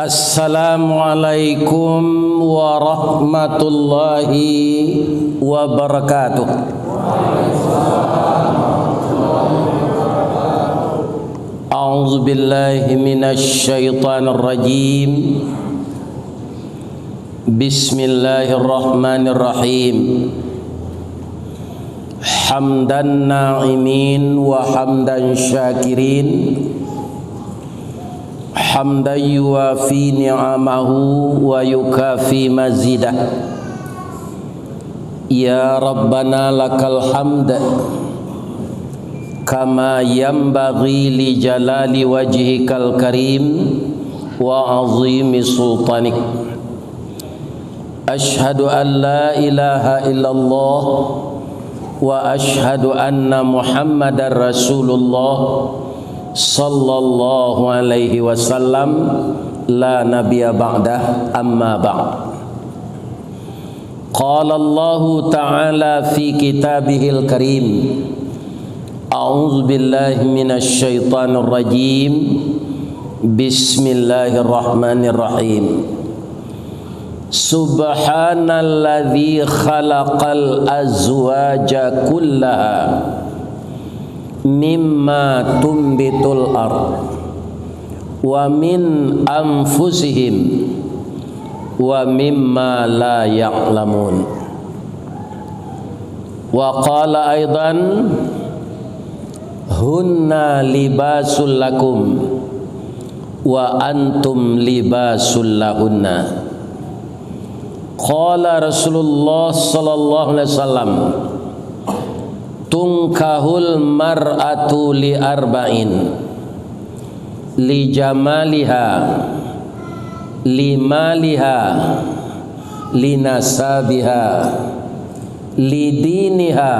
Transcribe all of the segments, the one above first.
Assalamualaikum warahmatullahi wabarakatuh. A'udzu billahi minasy syaithanir rajim. Bismillahirrahmanirrahim. Hamdan na'imin wa hamdan syakirin. Hamdan yuwafi ni'amahu wa yukafi mazidah. Ya Rabbana lakal hamd kama yanbaghi li jalali wajhikal karim wa azimi sultanik. Ashhadu an la ilaha illallah wa ashhadu anna Muhammadar Rasulullah sallallahu alaihi wasallam la nabiyya ba'dah amma ba'd. Qala Allah ta'ala fi kitabihil karim. A'udzu billahi minasy syaithanir rajim. Bismillahirrahmanirrahim. Subhanalladzi khalaqal azwaja kullaha mimma tumbitul ard wa min anfusihim wa mimma la ya'lamun. Wa qala aidan hunna libasul lakum wa antum libasul lahunna. Qala Rasulullah sallallahu alaihi wasallam tunkahul mar'atu li arba'in li jamaliha li maliha li nasabiha li diniha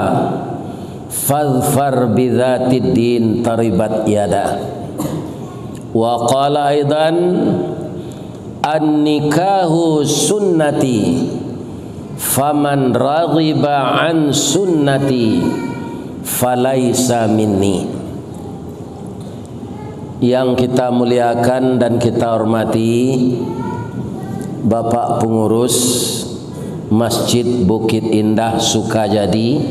fadhfar bidzatid din taribat yada. Wa qala aidan an-nikahu sunnati faman raghiba an sunnati falaisa minni. Yang kita muliakan dan kita hormati Bapak Pengurus Masjid Bukit Indah Sukajadi,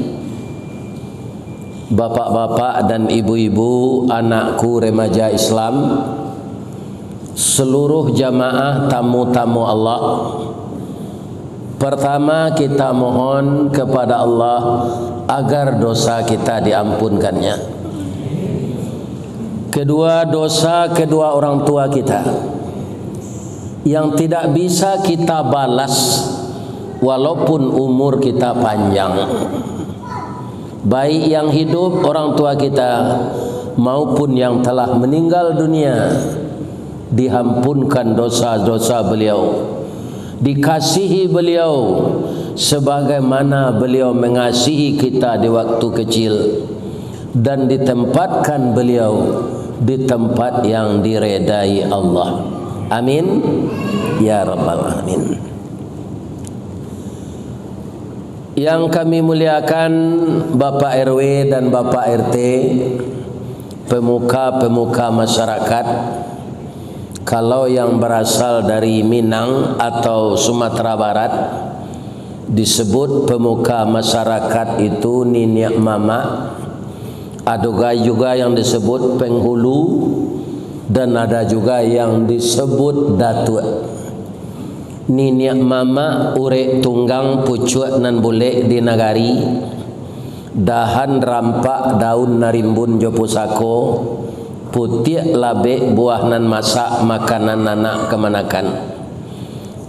bapak-bapak dan ibu-ibu, anakku remaja Islam, seluruh jamaah tamu-tamu Allah. Pertama kita mohon kepada Allah agar dosa kita diampunkannya. Kedua, dosa kedua orang tua kita yang tidak bisa kita balas walaupun umur kita panjang. Baik yang hidup orang tua kita maupun yang telah meninggal dunia, diampunkan dosa-dosa beliau, dikasihi beliau sebagaimana beliau mengasihi kita di waktu kecil, dan ditempatkan beliau di tempat yang diredai Allah. Amin ya rabbal alamin. Yang kami muliakan Bapak RW dan Bapak RT, pemuka-pemuka masyarakat. Kalau yang berasal dari Minang atau Sumatera Barat disebut pemuka masyarakat itu Niniak Mama. Ada juga yang disebut penghulu dan ada juga yang disebut datuk. Niniak Mama urek tunggang pucuat nan boleh di nagari, dahan rampak daun narimbun jopusako, putih labe buah nan masak makanan anak kemanakan,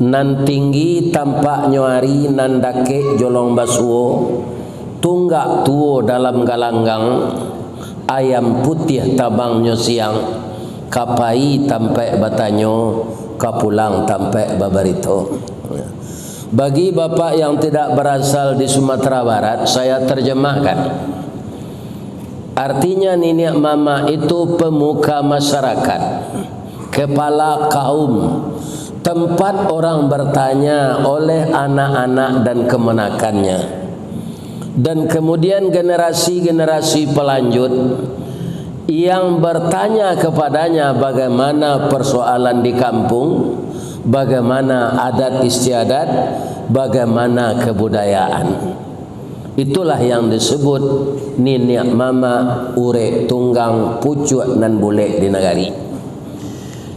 nan tinggi tampak nyuari nan dake jolong basuo, tunggak tuo dalam galanggang, ayam putih tabangnya siang, kapai tampe batanyo, kapulang tampe babarito. Bagi bapak yang tidak berasal di Sumatera Barat, saya terjemahkan. Artinya Niniak Mama itu pemuka masyarakat, kepala kaum, tempat orang bertanya oleh anak-anak dan kemenakannya. Dan kemudian generasi-generasi pelanjut yang bertanya kepadanya bagaimana persoalan di kampung, bagaimana adat istiadat, bagaimana kebudayaan. Itulah yang disebut niniak mama, ure, tunggang, pucuk dan bule di negari.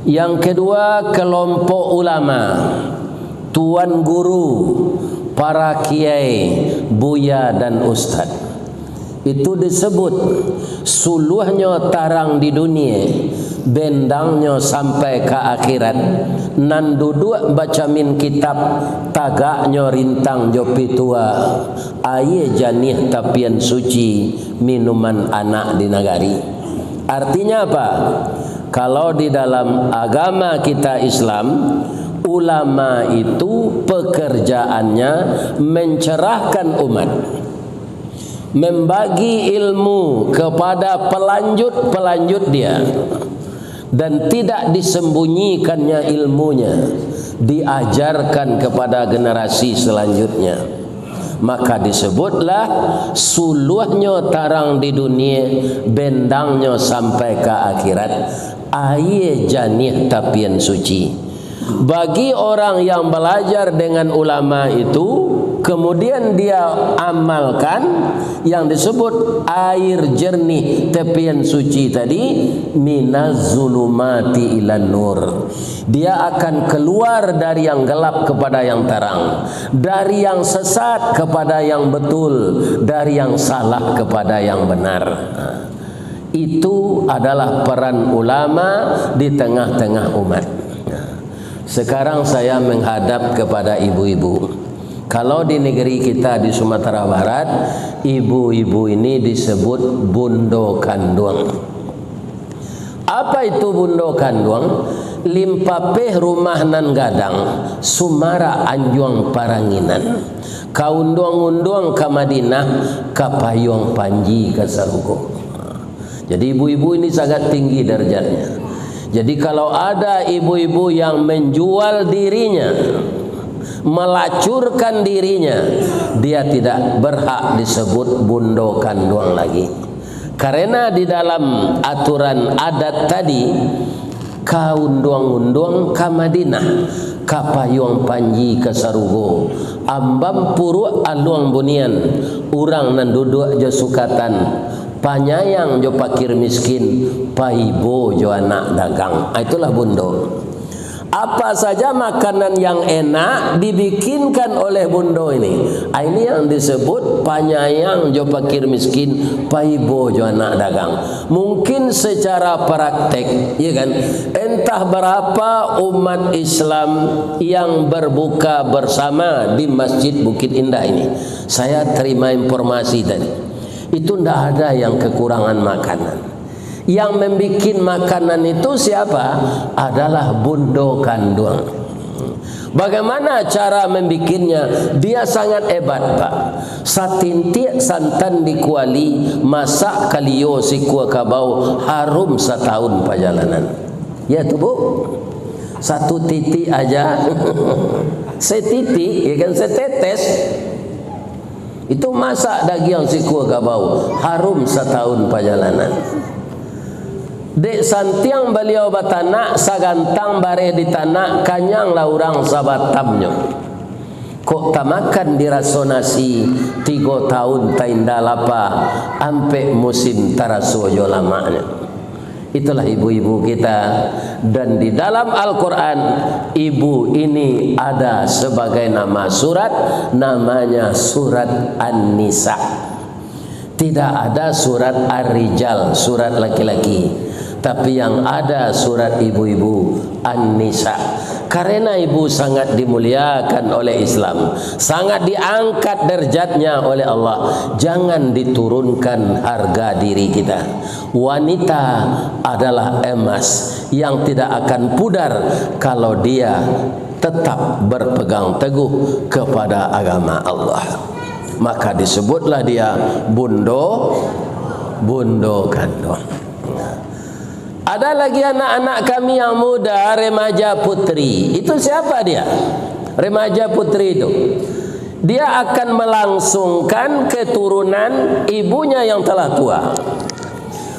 Yang kedua, kelompok ulama, tuan guru, para kiai, buya dan ustad. Itu disebut suluhnya tarang di dunia, bendangnya sampai ke akhirat. Nan duduk baca min kitab, tagaknya rintang jopi tua. Aye janih tapian suci, minuman anak di negari. Artinya apa? Kalau di dalam agama kita Islam, ulama itu pekerjaannya mencerahkan umat, membagi ilmu kepada pelanjut dia, dan tidak disembunyikannya ilmunya, diajarkan kepada generasi selanjutnya. Maka disebutlah suluhnya tarang di dunia, bendangnya sampai ke akhirat. Aye janih tapian suci. Bagi orang yang belajar dengan ulama itu, kemudian dia amalkan yang disebut air jernih tepian suci tadi, minaz zulumati ilan nur. Dia akan keluar dari yang gelap kepada yang terang, dari yang sesat kepada yang betul, dari yang salah kepada yang benar. Itu adalah peran ulama di tengah-tengah umat. Sekarang saya menghadap kepada ibu-ibu. Kalau di negeri kita di Sumatera Barat, ibu-ibu ini disebut bundo kanduang. Apa itu bundo kanduang? Limpapeh rumah nan gadang, sumara anjuang paranginan. Kaunduang-unduang ke Madinah, kapayong panji ke Sarugo. Jadi ibu-ibu ini sangat tinggi derajatnya. Jadi kalau ada ibu-ibu yang menjual dirinya, melacurkan dirinya, dia tidak berhak disebut bundo kanduang lagi. Karena di dalam aturan adat tadi, kaunduang-unduang ke Madinah, kapayong panji ke Sarugo, ambam puru aluang bunian, urang nan duduk jo sukatan, panyayang jo pakir miskin, paibo jo anak dagang. Itulah bundo. Apa saja makanan yang enak dibikinkan oleh bundo ini. Ini yang disebut panyayang jo pakir miskin, paibo jo anak dagang. Mungkin secara praktek, ya kan, entah berapa umat Islam yang berbuka bersama di Masjid Bukit Indah ini. Saya terima informasi tadi. Itu tidak ada yang kekurangan makanan. Yang membikin makanan itu siapa? Adalah bundo kanduang. Bagaimana cara membikinnya? Dia sangat hebat, Pak. Satinti santan dikuali, masak kalio sikua kabau, harum setahun perjalanan. Ya tuh Bu, satu titik aja, setitik, ya kan, setetes. Itu masak daging sikua kabau, harum setahun perjalanan. Dek santiang beliau batanak, sagantang bare di tanah, kanyang laurang sabatamnya. Kok tamakan dirasonasi 3 tahun tainda lapa, ampe musim tarasojo lamanya. Itulah ibu-ibu kita. Dan di dalam Al-Quran, ibu ini ada sebagai nama surat, namanya surat An-Nisa. Tidak ada surat Ar-Rijal, surat laki-laki. Tapi yang ada surat ibu-ibu An-Nisa. Karena ibu sangat dimuliakan oleh Islam, sangat diangkat derajatnya oleh Allah. Jangan diturunkan harga diri kita. Wanita adalah emas yang tidak akan pudar kalau dia tetap berpegang teguh kepada agama Allah. Maka disebutlah dia bundo kanduang. Ada lagi anak-anak kami yang muda, remaja putri. Itu siapa dia? Remaja putri itu, dia akan melangsungkan keturunan ibunya yang telah tua.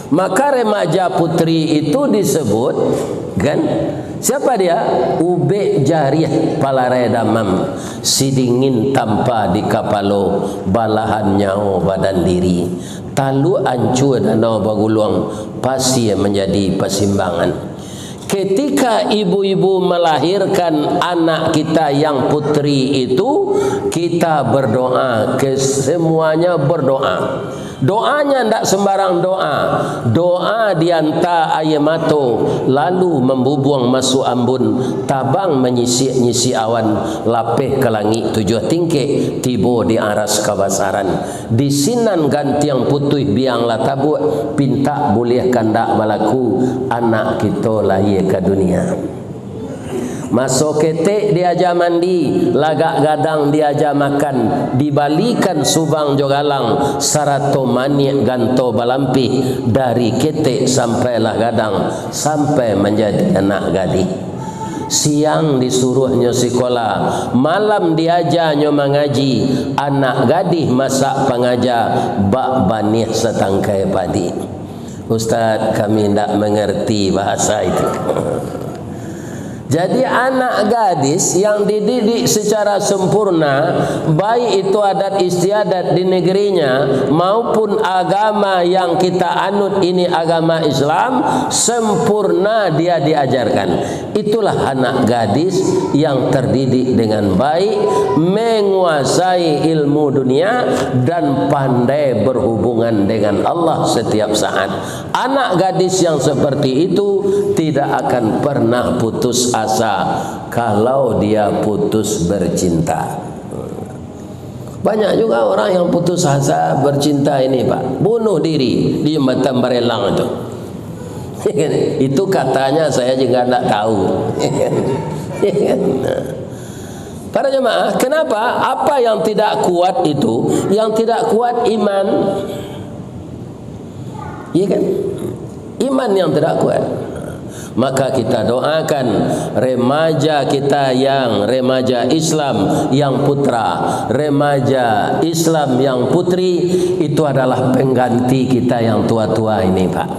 Maka remaja putri itu disebut kan, siapa dia? Ube jariah palare damam, si dingin tanpa di kapalo, balahan nyawa badan diri, talu ancur danau baguluang, pasti menjadi persimbangan. Ketika ibu-ibu melahirkan anak kita yang putri itu, kita berdoa, kesemuanya berdoa. Doanya tidak sembarang doa. Doa dianta ayemato, lalu membubuang masuk ambun, tabang menyisi awan, lapeh ke langit 7 tingkik, tibo di aras kabasaran. Di sinan gantiang putih biang latabuk, pinta boleh kandak balaku, anak kita lahir ke dunia. Masuk ketek diajar mandi, lagak gadang diajar makan, dibalikan subang jogalang, sarato maniak ganto balampi, dari ketek sampailah gadang, sampai menjadi anak gadis. Siang disuruhnya sekolah, malam diajarnya mengaji, anak gadis masak pengajar, bak banih setangkai padi. Ustaz, kami tidak mengerti bahasa itu. Jadi anak gadis yang dididik secara sempurna, baik itu adat istiadat di negerinya maupun agama yang kita anut ini agama Islam, sempurna dia diajarkan. Itulah anak gadis yang terdidik dengan baik, menguasai ilmu dunia dan pandai berhubungan dengan Allah setiap saat. Anak gadis yang seperti itu tidak akan pernah putus asa kalau dia putus bercinta. Banyak juga orang yang putus asa bercinta ini, Pak, bunuh diri di jembatan Barelang itu. Itu katanya, saya juga tidak tahu. Para jemaah, kenapa? Apa yang tidak kuat itu? Yang tidak kuat iman. Iya kan? Iman yang tidak kuat. Maka kita doakan remaja kita yang remaja Islam yang putra, remaja Islam yang putri, itu adalah pengganti kita yang tua-tua ini, Pak.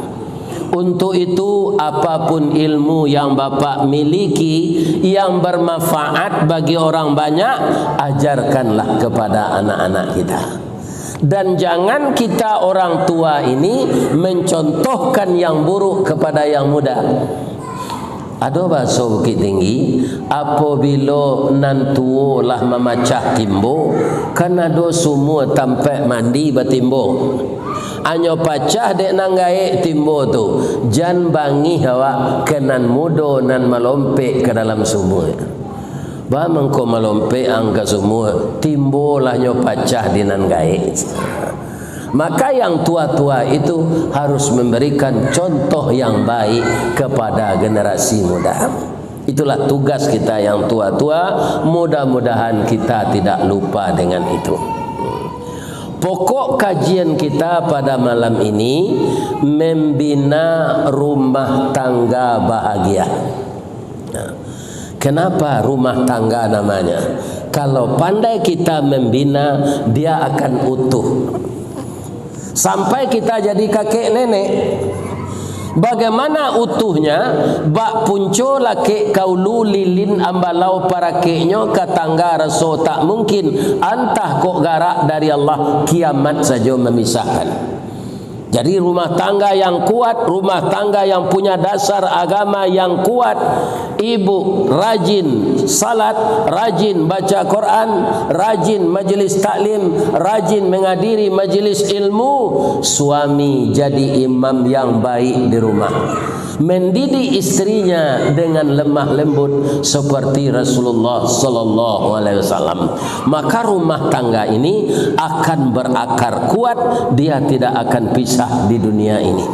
Untuk itu apapun ilmu yang Bapak miliki yang bermanfaat bagi orang banyak, ajarkanlah kepada anak-anak kita. Dan jangan kita orang tua ini mencontohkan yang buruk kepada yang muda. Ada bahasa Bukit Tinggi, apabila nan tua lah memacah timbo, kan ada semua tampak mandi bertimbo. Anyo pacah dek nanggai timbo tu, jan bangi hawa kenan mudo nan melompek ke dalam sumur. Ba mengko melompek angka semua, timbolah nyo pacah di nan gae. Maka yang tua-tua itu harus memberikan contoh yang baik kepada generasi muda. Itulah tugas kita yang tua-tua. Mudah-mudahan kita tidak lupa dengan itu. Pokok kajian kita pada malam ini, membina rumah tangga bahagia. Kenapa rumah tangga namanya? Kalau pandai kita membina, dia akan utuh. Sampai kita jadi kakek nenek. Bagaimana utuhnya? Bak punco laki kaulu lilin ambalau para keknya katangga raso tak mungkin. Antah kok garak dari Allah, kiamat saja memisahkan. Jadi rumah tangga yang kuat, rumah tangga yang punya dasar agama yang kuat, ibu rajin salat, rajin baca Quran, rajin majlis taklim, rajin menghadiri majlis ilmu, suami jadi imam yang baik di rumah, mendidik istrinya dengan lemah lembut seperti Rasulullah sallallahu alaihi wasallam, maka rumah tangga ini akan berakar kuat, dia tidak akan pisah di dunia ini.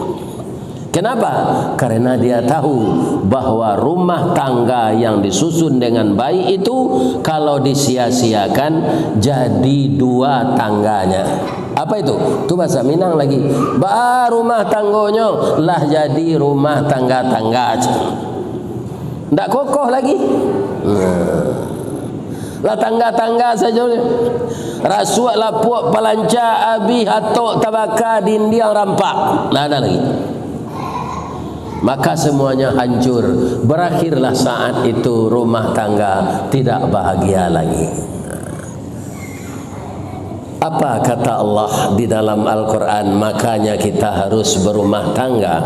Kenapa? Karena dia tahu bahwa rumah tangga yang disusun dengan baik itu kalau disia-siakan jadi dua tangganya. Apa itu? Itu bahasa Minang lagi. Bah rumah tanggonya lah jadi rumah tangga-tangga. Tidak kokoh lagi. Lah tangga-tangga saja. Rasuak lapuak palanca abi hatok tabaka dindiang rampak. Lah ada lagi. maka semuanya hancur. Berakhirlah saat itu rumah tangga tidak bahagia lagi. Apa kata Allah di dalam Al-Quran? Makanya kita harus berumah tangga.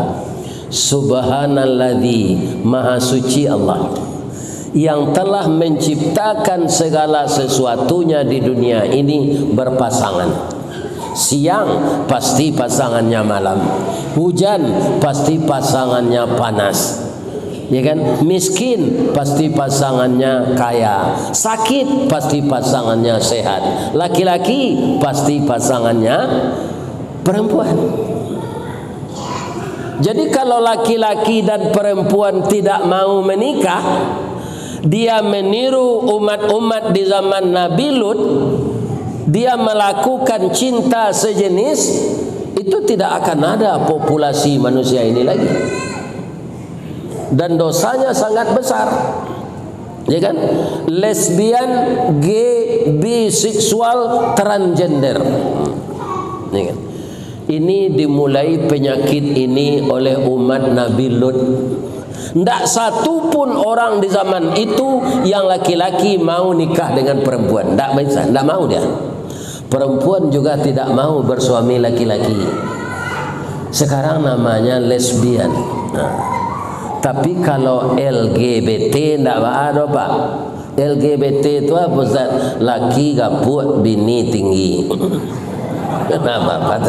Subhanalladzi, maha suci Allah yang telah menciptakan segala sesuatunya di dunia ini berpasangan. Siang pasti pasangannya malam, hujan pasti pasangannya panas, ya kan? Miskin pasti pasangannya kaya, sakit pasti pasangannya sehat, laki-laki pasti pasangannya perempuan. Jadi kalau laki-laki dan perempuan tidak mau menikah, dia meniru umat-umat di zaman Nabi Lut, dia melakukan cinta sejenis, itu tidak akan ada populasi manusia ini lagi. Dan dosanya sangat besar, ya kan? Lesbian, gay, biseksual, transgender, ya kan? Ini dimulai penyakit ini oleh umat Nabi Lut. Tidak satu pun orang di zaman itu yang laki-laki mau nikah dengan perempuan. Tidak bisa, tidak mau dia. Perempuan juga tidak mau bersuami laki-laki. Sekarang namanya lesbian. Nah, tapi kalau LGBT tidak ada, Pak. LGBT itu apa, Ustaz? Laki gapuk, bini tinggi. Kenapa, Pak?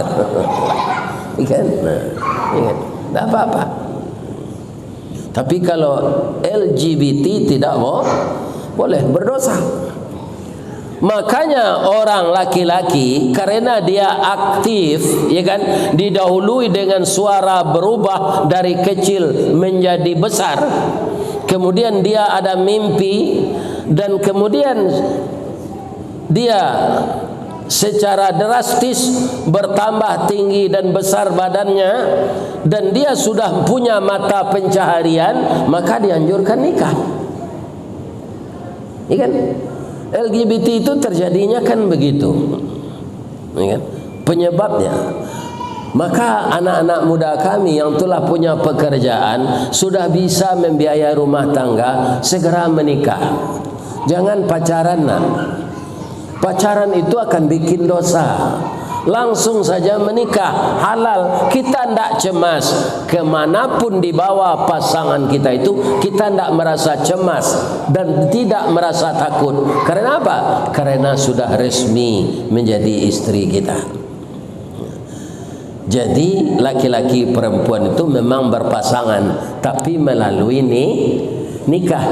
Ikan, tidak apa-apa. Tapi kalau LGBT tidak boleh, berdosa. Makanya orang laki-laki karena dia aktif, ya kan, didahului dengan suara berubah dari kecil menjadi besar. Kemudian dia ada mimpi dan kemudian dia secara drastis bertambah tinggi dan besar badannya, dan dia sudah punya mata pencaharian, maka dianjurkan nikah. Ini kan LGBT itu terjadinya kan begitu, ini kan penyebabnya. Maka anak-anak muda kami yang telah punya pekerjaan, sudah bisa membiayai rumah tangga, segera menikah. Jangan pacaran, nak. Pacaran itu akan bikin dosa. Langsung saja menikah, halal. Kita tidak cemas. Kemanapun dibawa pasangan kita itu, kita tidak merasa cemas dan tidak merasa takut. Karena apa? Karena sudah resmi menjadi istri kita. Jadi laki-laki perempuan itu memang berpasangan, tapi melalui nikah.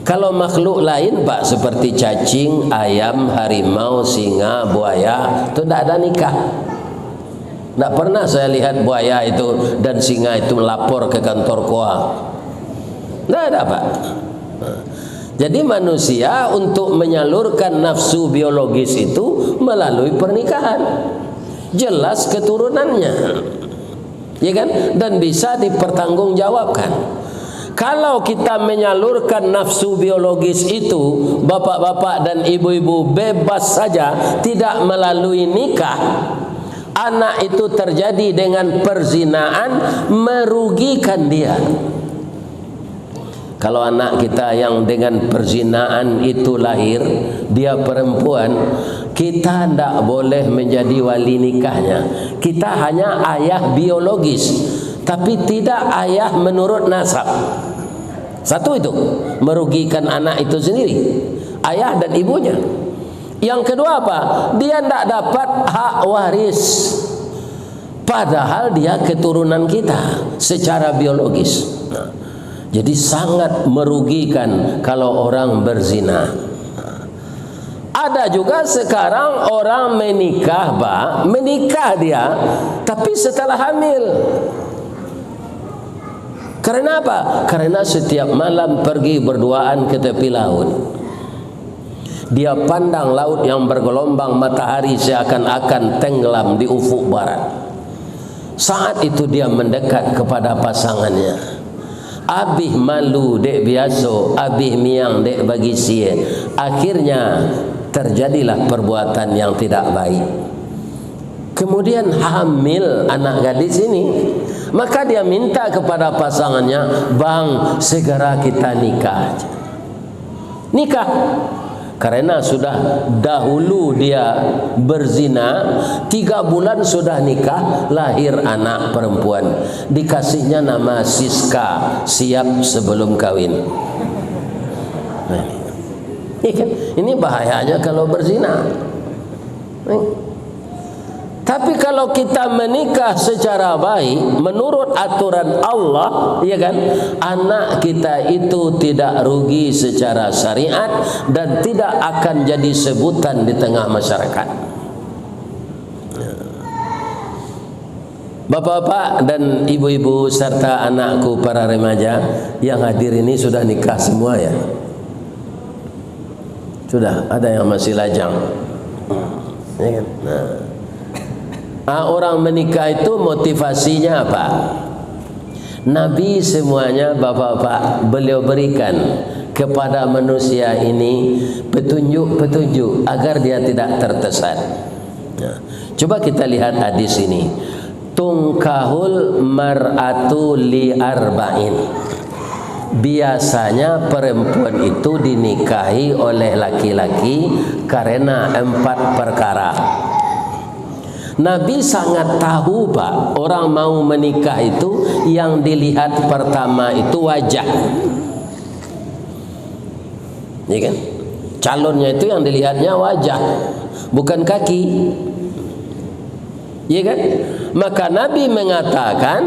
Kalau makhluk lain, Pak, seperti cacing, ayam, harimau, singa, buaya, itu tidak ada nikah. Tidak pernah saya lihat buaya itu dan singa itu melapor ke kantor KOA. Tidak ada, Pak. Jadi manusia untuk menyalurkan nafsu biologis itu melalui pernikahan. Jelas keturunannya, ya kan? Dan bisa dipertanggungjawabkan. Kalau kita menyalurkan nafsu biologis itu, bapak-bapak dan ibu-ibu bebas saja, tidak melalui nikah, anak itu terjadi dengan perzinaan, merugikan dia. Kalau anak kita yang dengan perzinaan itu lahir, dia perempuan, kita tidak boleh menjadi wali nikahnya. Kita hanya ayah biologis, tapi tidak ayah menurut nasab. Satu itu merugikan anak itu sendiri, ayah dan ibunya. Yang kedua apa? Dia tidak dapat hak waris, padahal dia keturunan kita secara biologis. Nah, jadi sangat merugikan kalau orang berzina. Ada juga sekarang orang menikah, Pak, menikah dia, tapi setelah hamil. Karena apa? Karena setiap malam pergi berduaan ke tepi laut. Dia pandang laut yang bergelombang, matahari seakan-akan tenggelam di ufuk barat. Saat itu dia mendekat kepada pasangannya. Abih malu dek biaso, abih miang dek bagi sie. Akhirnya terjadilah perbuatan yang tidak baik. kemudian hamil anak gadis ini, maka dia minta kepada pasangannya, "Bang, segera kita nikah." Nikah. Karena sudah dahulu dia berzina, 3 bulan sudah nikah, lahir anak perempuan. Dikasihnya nama Siska, siap sebelum kawin. Ini bahayanya kalau berzina. Tapi kalau kita menikah secara baik menurut aturan Allah, ya kan, anak kita itu tidak rugi secara syariat dan tidak akan jadi sebutan di tengah masyarakat. Bapak-bapak dan ibu-ibu serta anakku para remaja yang hadir ini sudah nikah semua ya? Sudah, ada yang masih lajang. Ya kan? Orang menikah itu motivasinya apa? Nabi semuanya bapak-bapak beliau berikan kepada manusia ini petunjuk-petunjuk agar dia tidak tertersesat. Coba kita lihat hadis ini. Tungkahul mar'atu li arba'in. Biasanya perempuan itu dinikahi oleh laki-laki karena 4 perkara. Nabi sangat tahu Pak, orang mau menikah itu yang dilihat pertama itu wajah, ya kan? Calonnya itu yang dilihatnya wajah, bukan kaki, ya kan? Maka Nabi mengatakan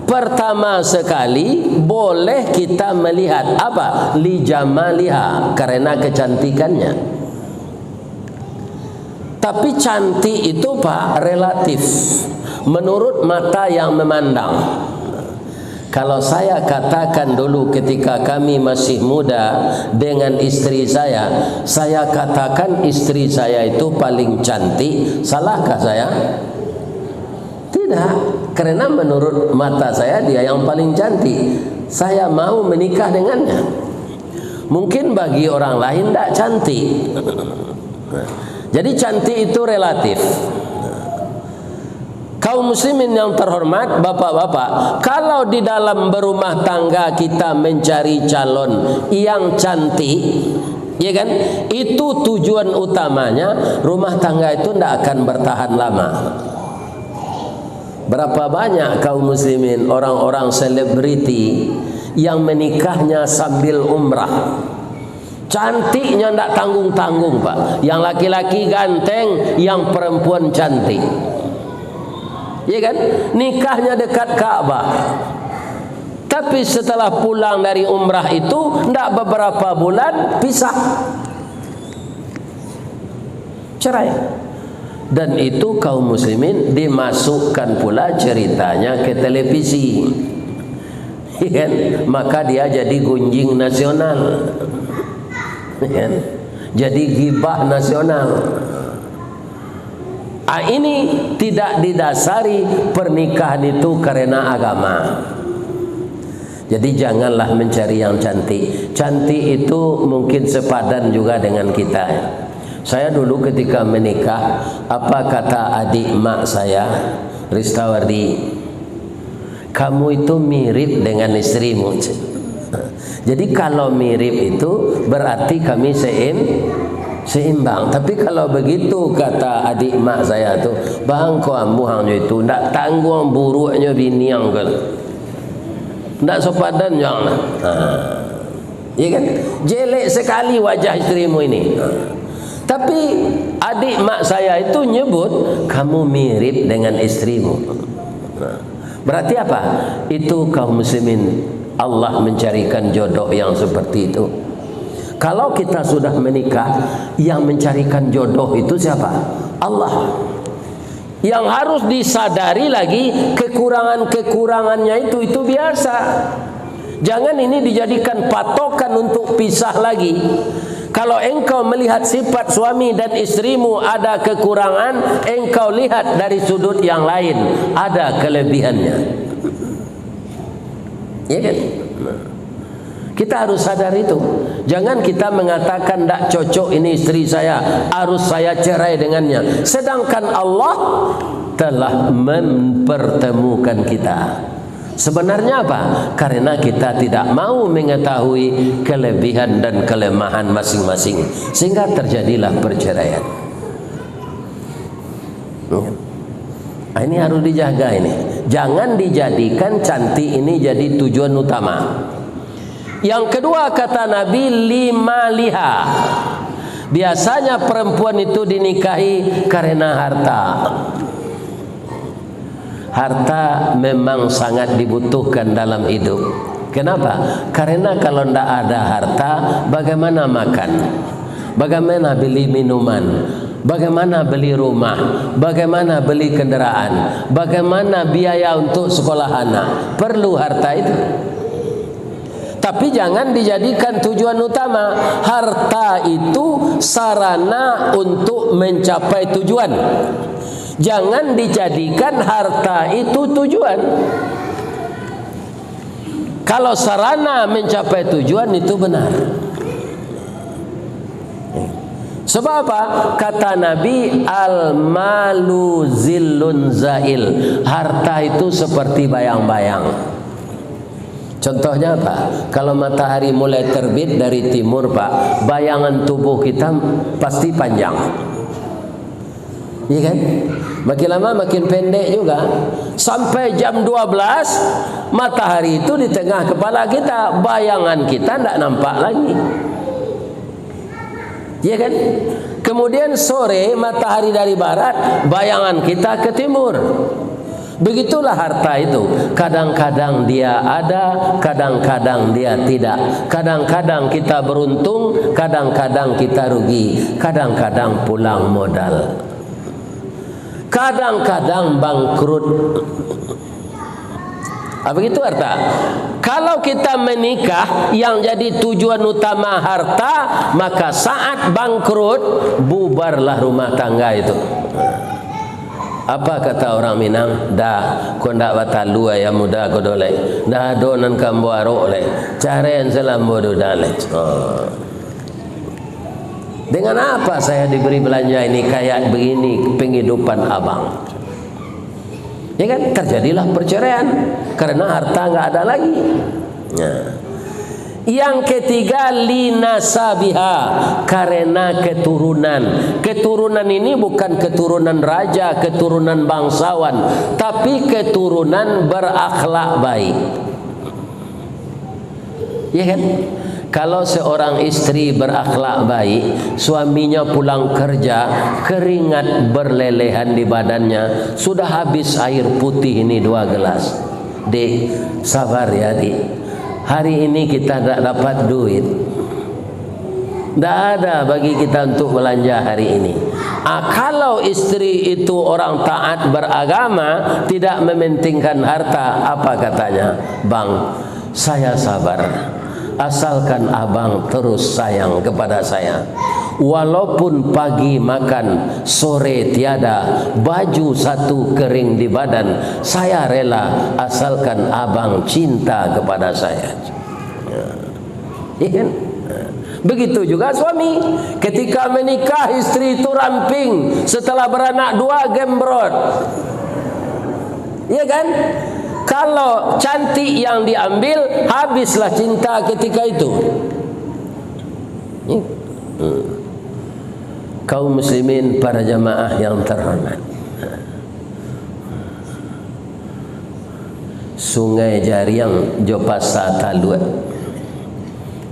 pertama sekali boleh kita melihat apa? Li jamaliha, karena kecantikannya. Tapi cantik itu Pak relatif menurut mata yang memandang. Kalau saya katakan dulu ketika kami masih muda dengan istri saya katakan istri saya itu paling cantik, salahkah saya? Tidak, karena menurut mata saya dia yang paling cantik. Saya mau menikah dengannya. Mungkin bagi orang lain tidak cantik. Jadi cantik itu relatif. Kaum muslimin yang terhormat, bapak-bapak, kalau di dalam berumah tangga kita mencari calon yang cantik, ya kan? Itu tujuan utamanya, rumah tangga itu tidak akan bertahan lama. Berapa banyak kaum muslimin, orang-orang selebriti yang menikahnya sambil umrah. Cantiknya tidak tanggung-tanggung Pak. Yang laki-laki ganteng, yang perempuan cantik, ya kan? Nikahnya dekat Ka'bah. Tapi setelah pulang dari umrah itu tidak beberapa bulan pisah, cerai. Dan itu kaum muslimin dimasukkan pula ceritanya ke televisi, ya kan? Maka dia jadi gunjing nasional, jadi gibah nasional. Ini tidak didasari pernikahan itu karena agama. Jadi janganlah mencari yang cantik. Cantik itu mungkin sepadan juga dengan kita. Saya dulu ketika menikah, apa kata adik mak saya, Ristawardi, kamu itu mirip dengan istrimu. Jadi kalau mirip itu berarti kami seimbang. Tapi kalau begitu kata adik mak saya tu, bang kau ambuhangnya itu ndak tanggung buruknya bini yang kan, ndak sepadan yang, ya kan? Jelek sekali wajah istrimu ini. Tapi adik mak saya itu nyebut kamu mirip dengan istrimu. Berarti apa? Itu kaum muslimin, Allah mencarikan jodoh yang seperti itu. Kalau kita sudah menikah, yang mencarikan jodoh itu siapa? Allah. Yang harus disadari lagi kekurangan-kekurangannya itu biasa. Jangan ini dijadikan patokan untuk pisah lagi. Kalau engkau melihat sifat suami dan istrimu ada kekurangan, engkau lihat dari sudut yang lain ada kelebihannya. Ya kan? Kita harus sadar itu. Jangan kita mengatakan tidak cocok ini istri saya, harus saya cerai dengannya. Sedangkan Allah telah mempertemukan kita. Sebenarnya apa? Karena kita tidak mau mengetahui kelebihan dan kelemahan masing-masing, sehingga terjadilah perceraian. Ini harus dijaga ini. Jangan dijadikan cantik ini jadi tujuan utama. Yang kedua kata Nabi, lima liha. Biasanya perempuan itu dinikahi karena harta. Harta memang sangat dibutuhkan dalam hidup. Kenapa? Karena kalau tidak ada harta, bagaimana makan? Bagaimana beli minuman? Bagaimana beli rumah? Bagaimana beli kendaraan? Bagaimana biaya untuk sekolah anak? Perlu harta itu. Tapi jangan dijadikan tujuan utama. Harta itu sarana untuk mencapai tujuan. Jangan dijadikan harta itu tujuan. Kalau sarana mencapai tujuan itu benar. Sebab apa? Kata Nabi, al-malu zillun zail. Harta itu seperti bayang-bayang. Contohnya apa? Kalau matahari mulai terbit dari timur, Pak, bayangan tubuh kita pasti panjang. Iya kan? Makin lama makin pendek juga. Sampai jam 12 matahari itu di tengah kepala kita, bayangan kita tidak nampak lagi. Iya kan? Kemudian sore matahari dari barat, bayangan kita ke timur. Begitulah harta itu. Kadang-kadang dia ada, kadang-kadang dia tidak. Kadang-kadang kita beruntung, kadang-kadang kita rugi. Kadang-kadang pulang modal. Kadang-kadang bangkrut. Begitu harta. Kalau kita menikah yang jadi tujuan utama harta, maka saat bangkrut bubarlah rumah tangga itu. Apa kata orang Minang? Dah kondak batalu ya muda kodole. Dah donan kambo arole. Caren selambo dudale. Dengan apa saya diberi belanja ini kayak begini penghidupan abang? Ya kan? Terjadilah perceraian karena harta nggak ada lagi. Nah. Yang ketiga, linasabiha, karena keturunan. Keturunan ini bukan keturunan raja, keturunan bangsawan, tapi keturunan berakhlak baik. Ya kan? Kalau seorang istri berakhlak baik, suaminya pulang kerja, keringat berlelehan di badannya, sudah habis air putih ini 2 gelas. Dek, sabar ya dik. Hari ini kita tidak dapat duit. Tidak ada bagi kita untuk belanja hari ini. Kalau istri itu orang taat beragama, tidak mementingkan harta, apa katanya? Bang, saya sabar. Asalkan abang terus sayang kepada saya. Walaupun pagi makan, sore tiada, baju satu kering di badan, saya rela asalkan abang cinta kepada saya. Iya kan? Begitu juga suami. Ketika menikah, istri itu ramping. Setelah beranak 2 gembrot. Iya kan? Kalau cantik yang diambil, habislah cinta ketika itu. Kaum muslimin, para jamaah yang terhormat, Sungai Jariang Jopasa Talua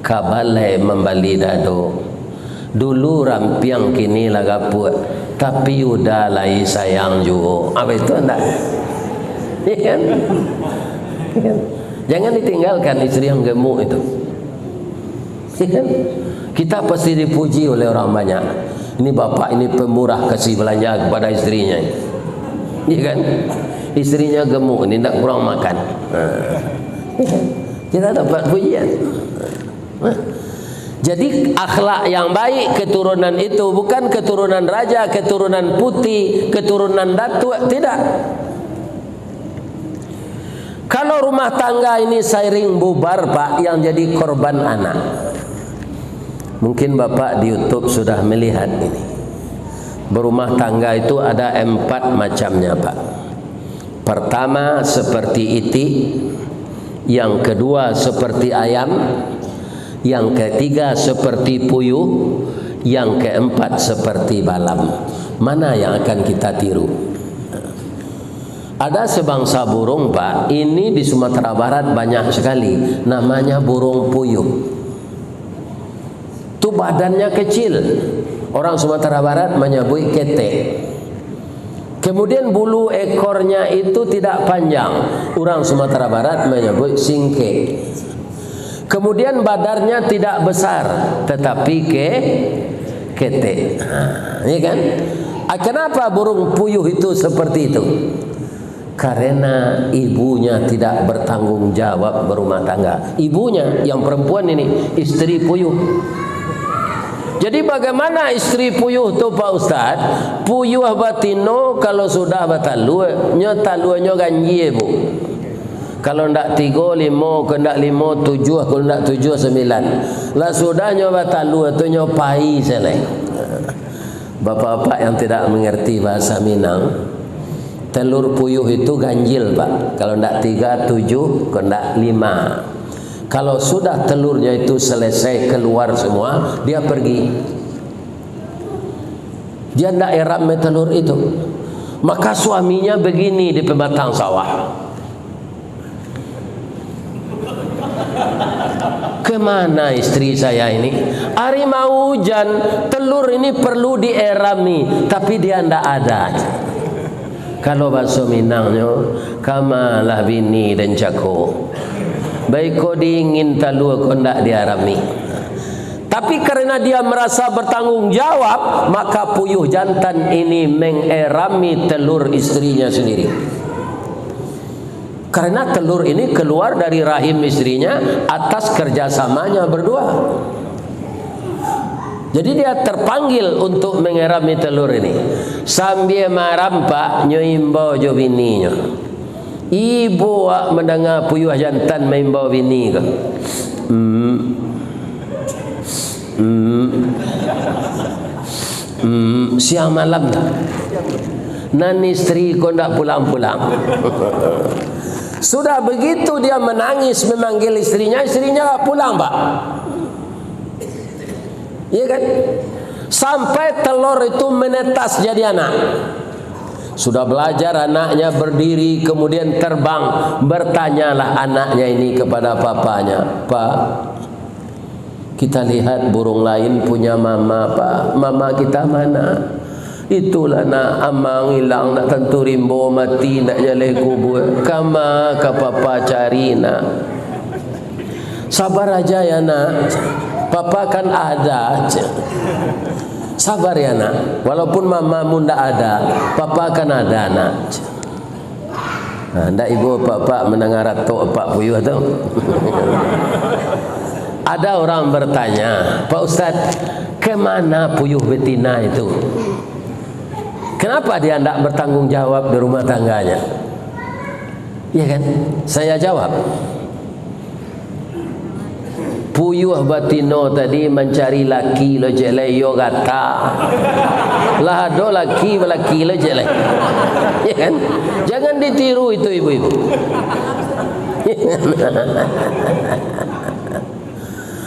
Kabalai membali dado. Dulu rampiang kini lagaput, tapi udah lai sayang juga. Apa itu enggak? Ya kan? Jangan ditinggalkan istri yang gemuk itu. Ya kan? Kita pasti dipuji oleh orang banyak. Ini bapak ini pemurah kasih belanja kepada istrinya. Ya kan? Istrinya gemuk, ini tidak kurang makan. Kita dapat pujian. Jadi akhlak yang baik, keturunan itu bukan keturunan raja, keturunan putih, keturunan datuk, tidak. Kalau rumah tangga ini seiring bubar, Pak, yang jadi korban anak. Mungkin Bapak di YouTube sudah melihat ini. Berumah tangga itu ada 4 macamnya, Pak. Pertama seperti itik, yang kedua seperti ayam, yang ketiga seperti puyuh, yang keempat seperti balam. Mana yang akan kita tiru? Ada sebangsa burung, Pak, ini di Sumatera Barat banyak sekali, namanya burung puyuh. Itu badannya kecil. Orang Sumatera Barat menyebut ketek. Kemudian bulu ekornya itu tidak panjang. Orang Sumatera Barat menyebut singke. Kemudian badannya tidak besar, tetapi ketek. Ya kan? Kenapa burung puyuh itu seperti itu? Karena ibunya tidak bertanggung jawab berumah tangga. Ibunya yang perempuan ini, istri puyuh. Jadi bagaimana istri puyuh tu, Pak Ustaz? Puyuh batino kalau sudah batalua, nyo ganji, Bu. Kalau ndak 3, 5, kalau ndak 5, 7, kalau ndak 7, 9. Lah sudah nyo batalua tu nyo pai selai. Bapak-bapak yang tidak mengerti bahasa Minang, telur puyuh itu ganjil, Pak. Kalau ndak 3, 7, kalau ndak 5. Kalau sudah telurnya itu selesai keluar semua, dia pergi. Dia tidak eram telur itu. Maka suaminya begini di pematang sawah. Kemana istri saya ini? Hari mau hujan, telur ini perlu dierami, tapi dia tidak ada. Kalau bahasa Minangnya, kamalah bini dan cako. Baik kau diingin talua kau tidak diarami. Tapi karena dia merasa bertanggung jawab, maka puyuh jantan ini mengerami telur istrinya sendiri. Karena telur ini keluar dari rahim istrinya atas kerjasamanya berdua. Jadi dia terpanggil untuk mengerami telur ini. Sambil marampak nyoimbo jo bininya. Ibu mendengar puyuh jantan membawa bini ke? Siang malam nan istri kau tidak pulang-pulang. Sudah begitu dia menangis memanggil istrinya tak pulang, Pak. Iya kan? Sampai telur itu menetas jadi anak. Sudah belajar anaknya berdiri, kemudian terbang. Bertanyalah anaknya ini kepada papanya, Pak, kita lihat burung lain punya mama, Pak. Mama kita mana? Itulah nak amang hilang, nak tentu rimbo mati, nak jaleh kubur. Kama ke papa cari nak. Sabar aja ya nak, papa kan ada. Sabar ya nak, walaupun mamamu ndak ada, papa akan ada nak. Ndak ibu papa mendengar atok pak puyuh tu. Ada orang bertanya, Pak Ustaz, kemana puyuh betina itu? Kenapa dia ndak bertanggung jawab di rumah tangganya? Iya kan? Saya jawab. Puyuh batino tadi mencari laki lo jelek yo kata. Lah do laki lo jelek. Ya kan? Jangan ditiru itu ibu-ibu.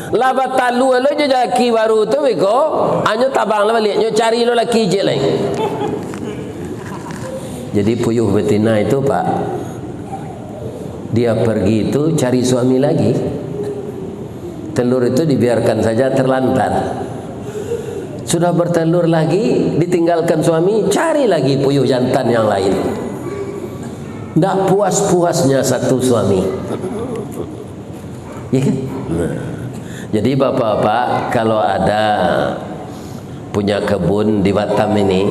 Lah batalu lo je laki baru tu beko, anyo tabang lah balik, nyo cari lo laki jelek. Jadi puyuh betina itu, Pak, dia pergi itu cari suami lagi. Telur itu dibiarkan saja terlantar. Sudah bertelur lagi, ditinggalkan suami, cari lagi puyuh jantan yang lain. Tidak puas-puasnya satu suami. Ya kan? Jadi bapak-bapak kalau ada punya kebun di Batam ini,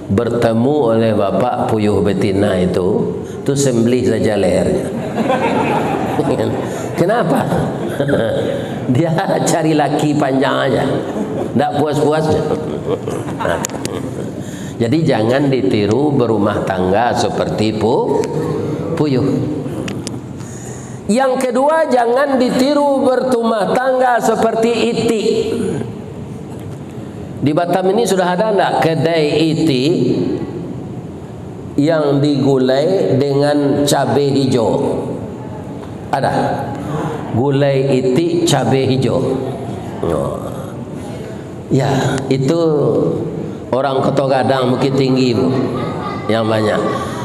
bertemu oleh bapak puyuh betina itu sembelih saja lehernya. Kenapa? Dia cari laki panjang aja, tidak puas-puasnya. Jadi jangan ditiru berumah tangga seperti puyuh. Yang kedua, jangan ditiru berumah tangga seperti itik. Di Batam ini sudah ada enggak kedai iti yang digulai dengan cabai hijau? Ada. Gulai iti cabai hijau. Oh. Ya, itu orang Kota Gadang Bukit Tinggi, Bu, yang banyak.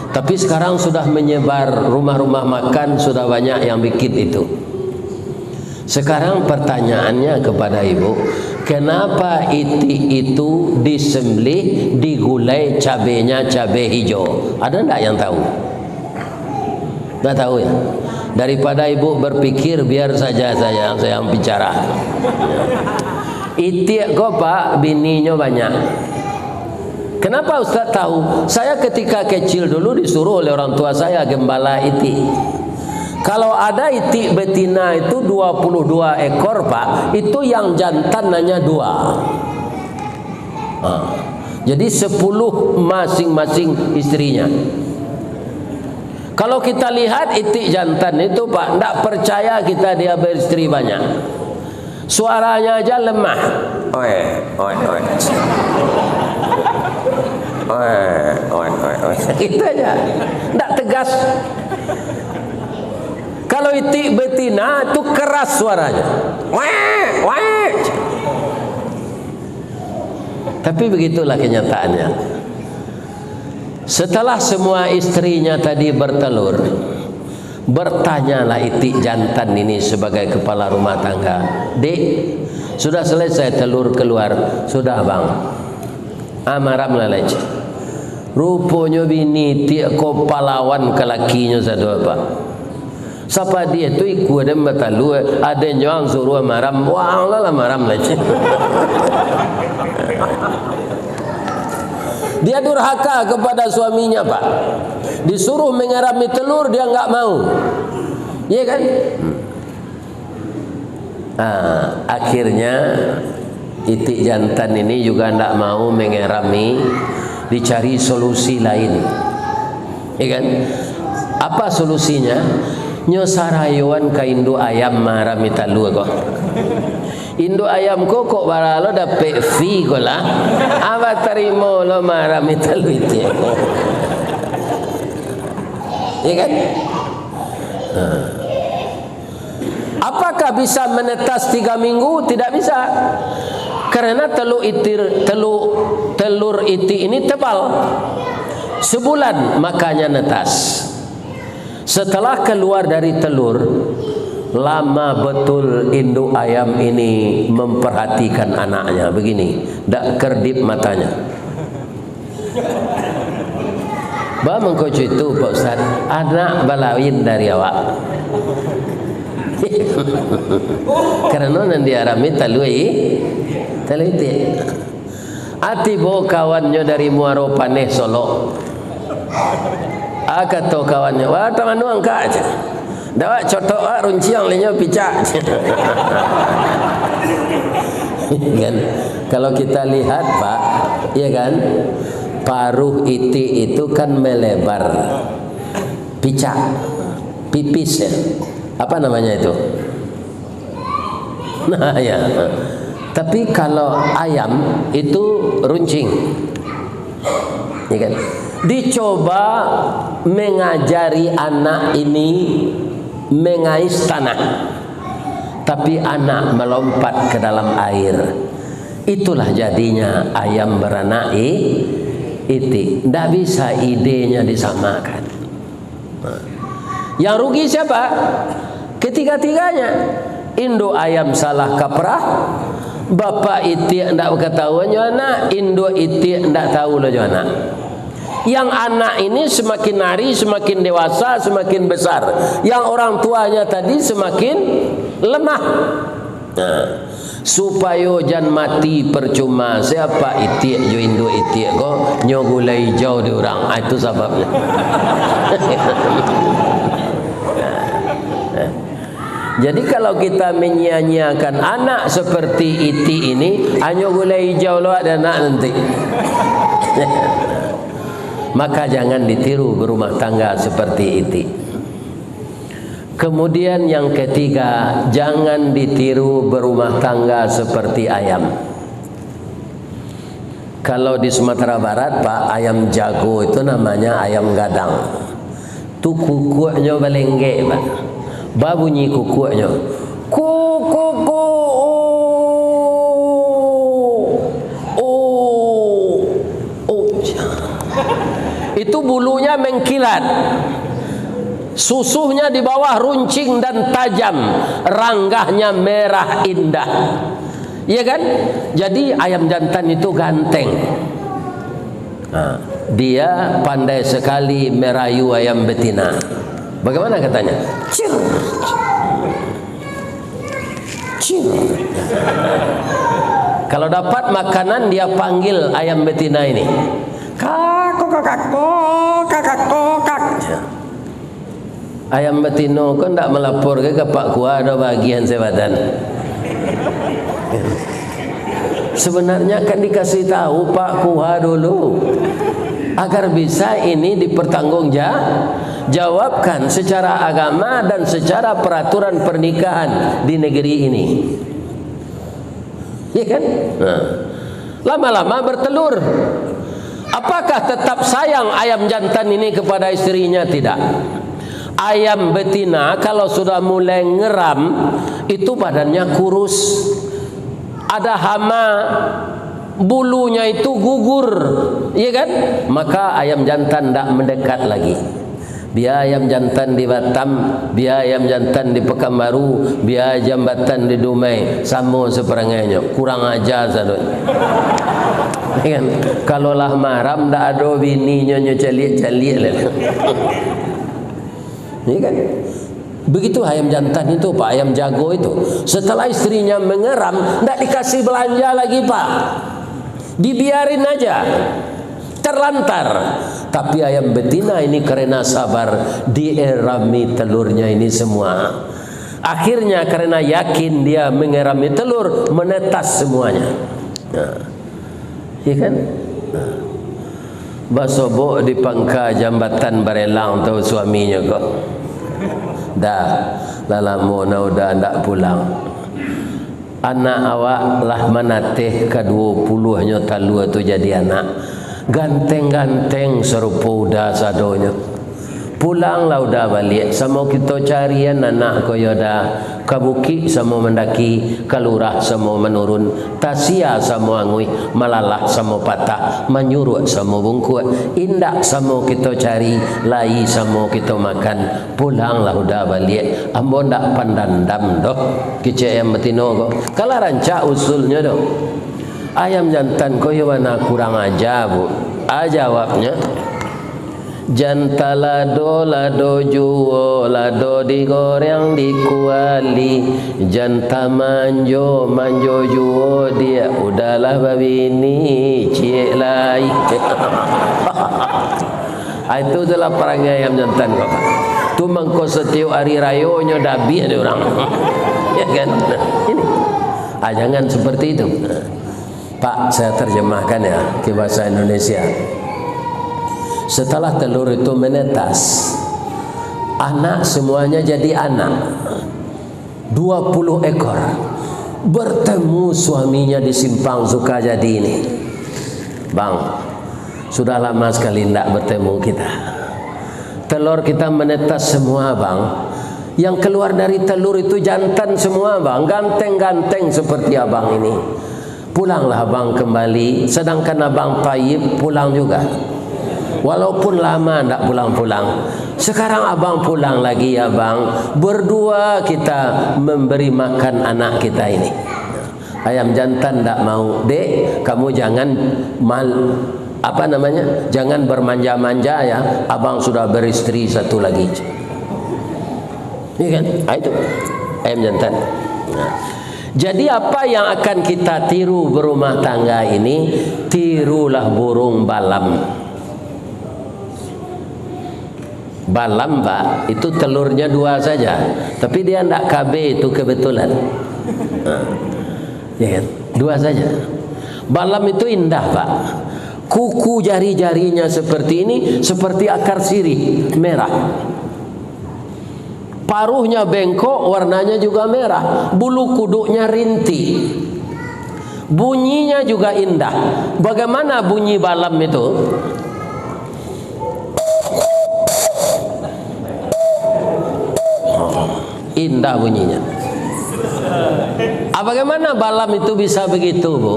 Tapi sekarang sudah menyebar, rumah-rumah makan sudah banyak yang bikin itu. Sekarang pertanyaannya kepada Ibu, kenapa iti itu disembelih, digulai cabenya cabai hijau? Ada enggak yang tahu? Enggak tahu ya? Daripada Ibu berpikir, biar saja saya yang bicara. Iti kok Pak, bininya banyak. Kenapa Ustaz tahu? Saya ketika kecil dulu disuruh oleh orang tua saya gembala iti. Kalau ada iti betina itu 22 ekor Pak, itu yang jantan hanya 2. Jadi 10 masing-masing istrinya. Kalau kita lihat iti jantan itu Pak, tidak percaya kita dia beristri banyak. Suaranya aja lemah. Oi. Gitu aja, tidak tegas. Kalau itik betina itu keras suaranya. Tapi begitulah kenyataannya. Setelah semua istrinya tadi bertelur, bertanyalah itik jantan ini sebagai kepala rumah tangga, "Dek, sudah selesai telur keluar?" "Sudah Bang." Marah melalaj. Rupanya bini tiak ko pahlawan ke lakinya satu Pak. Siapa dia tu ikut dan batalu, ada yang suruh maram, wah lah maram lagi. Dia durhaka kepada suaminya Pak. Disuruh mengerami telur dia enggak mau. Iya kan? Akhirnya itik jantan ini juga tidak mau mengerami, dicari solusi lain. Ya kan? Apa solusinya? Nyosarayuan ka indu ayam marami talu kok. Indu ayam kok baralo dapat fee kok lah. Apa terima lo marami talu itu. Ya kan? Apakah bisa menetas 3 minggu? Tidak bisa. Karena telur iti ini tebal. Sebulan makanya netas. Setelah keluar dari telur, lama betul induk ayam ini memperhatikan anaknya. Begini, dak kerdip matanya. Bah mengkoco itu Pak Ustaz, anak balawin dari awak. Karena nanti arami talui teliti. Ati bo kawannya dari Muaro Paneh Solo. Agak to kawannya, wah taman nuang kak aja. Dawak cotok runciang lenyap picak. Kan? Kalau kita lihat Pak, ya kan, paruh iti itu kan melebar, picak, pipis ya. Apa namanya itu? Nah ya. Tapi kalau ayam itu runcing, ya kan? Dicoba mengajari anak ini mengais tanah, tapi anak melompat ke dalam air. Itulah jadinya ayam beranak iti. Tidak bisa idenya disamakan. Yang rugi siapa? Ketiga-tiganya. Induk ayam salah kaprah, bapak iti tidak ketahuannya anak, induk iti tidak tahu lah anak. Yang anak ini semakin hari semakin dewasa, semakin besar. Yang orang tuanya tadi semakin lemah. Nah, supaya jangan mati percuma. Siapa itik jo induk itik kok nyogulai jauh di orang. Itu sebabnya. Jadi kalau kita menyia-nyiakan anak seperti iti ini, hanya gulai hijau lo ada anak nanti. Maka jangan ditiru berumah tangga seperti iti. Kemudian yang ketiga, jangan ditiru berumah tangga seperti ayam. Kalau di Sumatera Barat Pak, ayam jago itu namanya ayam gadang. Tu kukuknya balengge Pak. Ba bunyi kukuknya. Kuku. Itu bulunya mengkilat. Susuhnya di bawah runcing dan tajam, ranggahnya merah indah. Iya kan? Jadi ayam jantan itu ganteng. Nah, dia pandai sekali merayu ayam betina. Bagaimana katanya? Cir. Cir. Kalau dapat makanan dia panggil ayam betina ini. Kakak. Ayam betina kan tak melapor ke Pak Kuah ada bagian sebatan. Sebenarnya kan dikasih tahu Pak Kuah dulu agar bisa ini dipertanggungjawabkan secara agama dan secara peraturan pernikahan di negeri ini. Ya kan? Nah, lama-lama bertelur. Apakah tetap sayang ayam jantan ini kepada istrinya? Tidak. Ayam betina kalau sudah mulai ngeram itu badannya kurus, ada hama, bulunya itu gugur, iya kan? Maka ayam jantan tidak mendekat lagi. Biar ayam jantan di Batam, biar ayam jantan di Pekanbaru, biar ayam jantan di Dumai, sama seperangainya, kurang ajar satu. Kan? Kalau lah maram tak ada bininya calik-calik lah. Ini kan? Begitu ayam jantan itu Pak, ayam jago itu. Setelah istrinya mengeram, tak dikasih belanja lagi Pak. Dibiarin aja, terlantar. Tapi ayam betina ini karena sabar, dierami telurnya ini semua. Akhirnya karena yakin dia mengerami telur, menetas semuanya. Nah, iya kan? Nah. Basobo di pangka jambatan Barelang tahu suaminya kok. Dah lalamu udah ndak pulang. Anak awak lah manateh ke-20-nya talu tu jadi anak. Ganteng-ganteng serupa udah sadonya. Pulanglah udah balik. Sama kita carian anak koyo dah kabuki sama mendaki, kalurah sama menurun, tasia sama angui, malalah sama patah, menyuruh sama bungkuk, indak sama kita cari, lai sama kita makan. Pulanglah udah balik. Ambo ndak pandandam doh kicik ayam betino kok. Kalau rancak usulnya doh. Ayam jantan koyo mana kurang aja Bu. Jawabnya jantalado lado juo lado digoreng dikuali, janta manjo juo dia udahlah babini cie lai. Itu adalah perangai ayam jantan kok Pak. Tu mangko setiap hari rayonya dabi ada orang. Ya kan? Ini. Jangan seperti itu. Pak, saya terjemahkan ya ke bahasa Indonesia. Setelah telur itu menetas, anak semuanya jadi anak. 20 ekor bertemu suaminya di simpang Sukajadi ini. Bang, sudah lama sekali tidak bertemu kita. Telur kita menetas semua Bang. Yang keluar dari telur itu jantan semua Bang. Ganteng-ganteng seperti abang ini. Pulanglah abang kembali. Sedangkan abang Taib pulang juga. Walaupun lama tidak pulang-pulang. Sekarang abang pulang lagi ya bang. Berdua kita memberi makan anak kita ini. Ayam jantan tidak mau. Dek, kamu jangan jangan bermanja-manja ya. Abang sudah beristri satu lagi. Ini kan? Itu ayam jantan. Nah. Jadi apa yang akan kita tiru berumah tangga ini? Tirulah burung balam. Balam Pak, itu telurnya 2 saja, tapi dia tidak KB itu kebetulan. Ya kan? 2 saja. Balam itu indah Pak. Kuku jari-jarinya seperti ini, seperti akar sirih merah. Paruhnya bengkok, warnanya juga merah. Bulu kuduknya rintik. bunyinya juga indah. Bagaimana bunyi balam itu? Indah bunyinya. Bagaimana balam itu bisa begitu, Bu?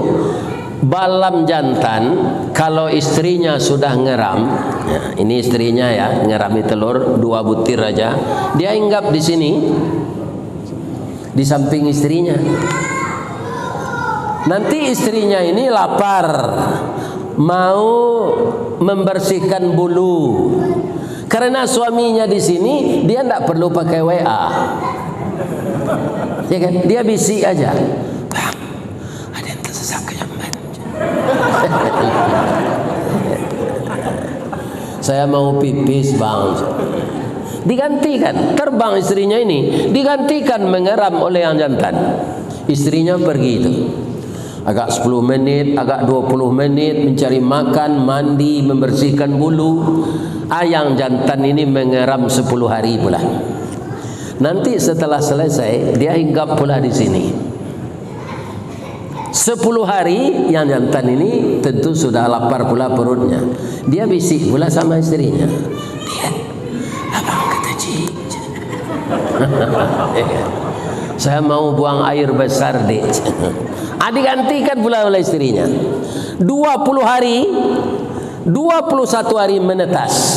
Balam jantan kalau istrinya sudah ngeram, ya, ini istrinya ya, ngerami telur 2 butir aja, dia hinggap di sini, di samping istrinya. Nanti istrinya ini lapar, mau membersihkan bulu. Karena suaminya di sini, dia tidak perlu pakai WA, ya kan? Dia bisik aja. Bang, ada yang tersesat ke jamban. Saya mau pipis, Bang. Digantikan, terbang istrinya ini, digantikan mengeram oleh yang jantan. Istrinya pergi itu. Agak 10 menit, agak 20 menit mencari makan, mandi, membersihkan bulu. Yang jantan ini mengeram 10 hari pula. Nanti setelah selesai, dia hinggap pula di sini. 10 hari yang jantan ini tentu sudah lapar pula perutnya. Dia bisik pula sama istrinya. Dia, abang kata cik. Saya mau buang air besar, Dek. Digantikan pula oleh istrinya. 20 hari, 21 hari menetas.